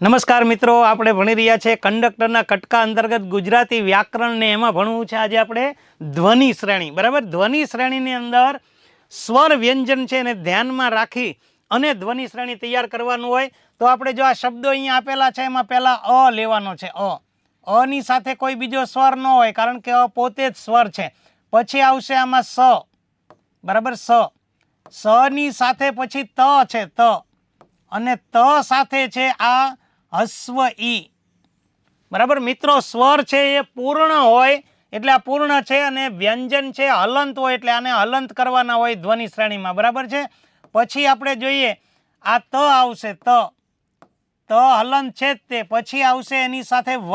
નમસ્કાર મિત્રો, આપણે ભણી રહ્યા છે કંડક્ટરના કટકા અંતર્ગત ગુજરાતી વ્યાકરણ ને એમાં ભણવું છે આજે આપણે ધ્વનિ શ્રેણી. બરાબર, ધ્વનિ શ્રેણીની અંદર સ્વર વ્યંજન છે એને ધ્યાનમાં રાખી અને ધ્વનિ શ્રેણી તૈયાર કરવાનું હોય તો આપણે જો આ શબ્દો અહીંયા આપેલા છે એમાં પહેલા અ લેવાનો છે. અ ની સાથે કોઈ બીજો સ્વર ન હોય કારણ કે અ પોતે જ સ્વર છે. પછી આવશે આમાં સ. બરાબર, સ ની સાથે પછી ત છે, ત, અને ત સાથે છે આ હસ્વ ઈ. બરાબર મિત્રો, સ્વર છે એ પૂર્ણ હોય એટલે આ પૂર્ણ છે અને વ્યંજન છે હલંત હોય એટલે આને હલંત કરવાના હોય ધ્વનિ શ્રેણીમાં. બરાબર છે. પછી આપણે જોઈએ આ ત આવશે, ત હલંત છે જ તે. પછી આવશે એની સાથે વ,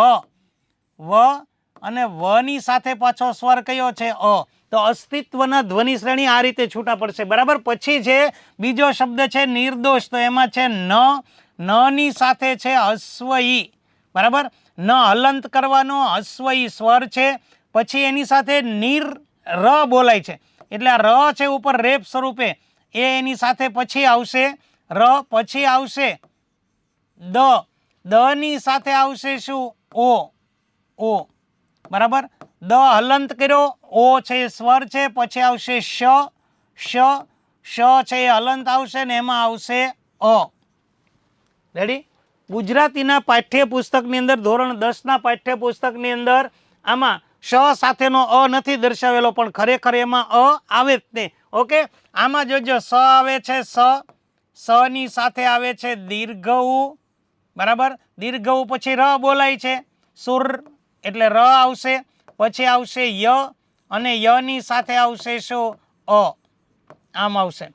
અને વ ની સાથે પાછો સ્વર કયો છે અ. તો અસ્તિત્વના ધ્વનિ શ્રેણી આ રીતે છૂટા પડશે. બરાબર. પછી છે બીજો શબ્દ છે નિર્દોષ, તો એમાં છે ન ની સાથે છે હસ્વ ઈ. બરાબર, ન હલંત કરવાનો, હસ્વ ઈ સ્વર છે. પછી એની સાથે ર બોલાય છે એટલે આ ર છે ઉપર રેપ સ્વરૂપે, એ એની સાથે પછી આવશે ર. પછી આવશે દ ની સાથે આવશે શું ઓ. બરાબર, દ હલંત કર્યો, ઓ છે એ સ્વર છે. પછી આવશે શ છે એ હલંત આવશે ને એમાં આવશે અ. રેડી? ગુજરાતીના પાઠ્યપુસ્તકની અંદર ધોરણ 10 ના પાઠ્યપુસ્તકની અંદર આમાં શ સાથેનો અ નથી દર્શાવેલો પણ ખરેખર એમાં અ આવે જ તે. ઓકે, આમાં જોજો સ આવે છે, સ ની સાથે આવે છે દીર્ઘ ઉ. બરાબર, દીર્ઘ ઉ પછી ર બોલાય છે, સુર એટલે ર આવશે. પછી આવશે ય, અને ય ની સાથે આવશે શું અ. આમ આવશે.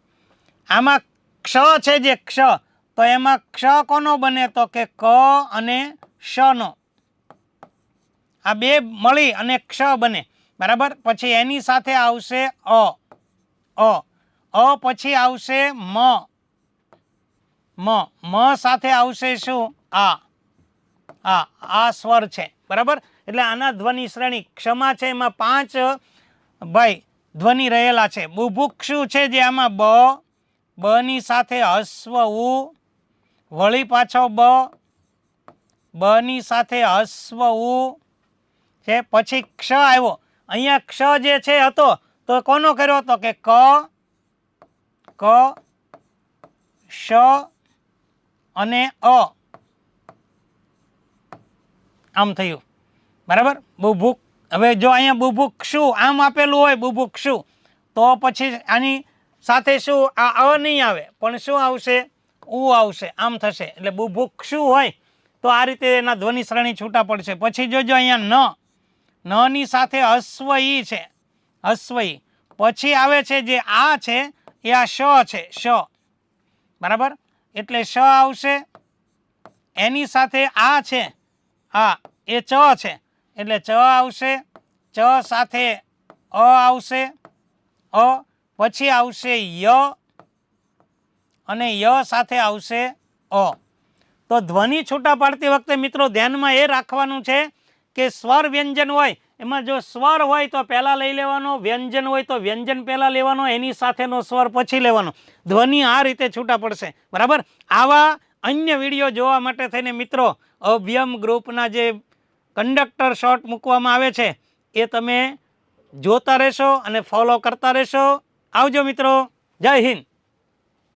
આમાં ક્ષ છે જે ક્ષ, તો એમાં ક્ષ કોનો બને તો કે ક અને શ નો. આ બે મળી અને ક્ષ બને. બરાબર, પછી એની સાથે આવશે અ પછી આવશે મ સાથે આવશે શું આ સ્વર છે. બરાબર, એટલે આના ધ્વનિ શ્રેણી ક્ષમા છે એમાં 5 ભાઈ ધ્વનિ રહેલા છે. બુભુક્ષુ છે જે આમાં બ ની સાથે હસ્વ ઉ, વળી પાછો બ ની સાથે હસ્વ ઉ છે. પછી ક્ષ આવ્યો, અહીંયા ક્ષ જે છે હતો તો કોનો કર્યો હતો કે ક શ અને અ. આમ થયું. બરાબર, બુભુક. હવે જો અહીંયા બુભુક્ષુ આમ આપેલું હોય બુભુક્ષુ, તો પછી આની સાથે શું આ અ નહીં આવે પણ શું આવશે ઉ આવશે. આમ થશે એટલે બુભુક્ષુ હોય તો આ રીતે એના ધ્વનિ શ્રેણી છૂટા પડશે. પછી જોજો અહીંયા ન ની સાથે હસ્વ ઈ છે, હસ્વ ઈ. પછી આવે છે જે આ છે એ આ શ છે, શ. બરાબર, એટલે શ આવશે. એની સાથે આ છે, આ એ ચ છે એટલે ચ આવશે. ચ સાથે અ આવશે, અ. પછી આવશે ય, અને ય સાથે આવશે અ. તો ધ્વનિ છૂટા પાડતી વખતે મિત્રો ધ્યાનમાં એ રાખવાનું છે કે સ્વર વ્યંજન હોય એમાં જો સ્વર હોય તો પહેલા લઈ લેવાનો, વ્યંજન હોય તો વ્યંજન પહેલા લેવાનો, એની સાથેનો સ્વર પછી લેવાનો. ધ્વનિ આ રીતે છૂટા પડશે. બરાબર, આવા અન્ય વિડીયો જોવા માટે થઈને મિત્રો અભ્યમ ગ્રુપના જે કંડક્ટર શોર્ટ મૂકવામાં આવે છે એ તમે જોતા રહેશો અને ફોલો કરતા રહેશો. આવજો મિત્રો, જય હિન્દ.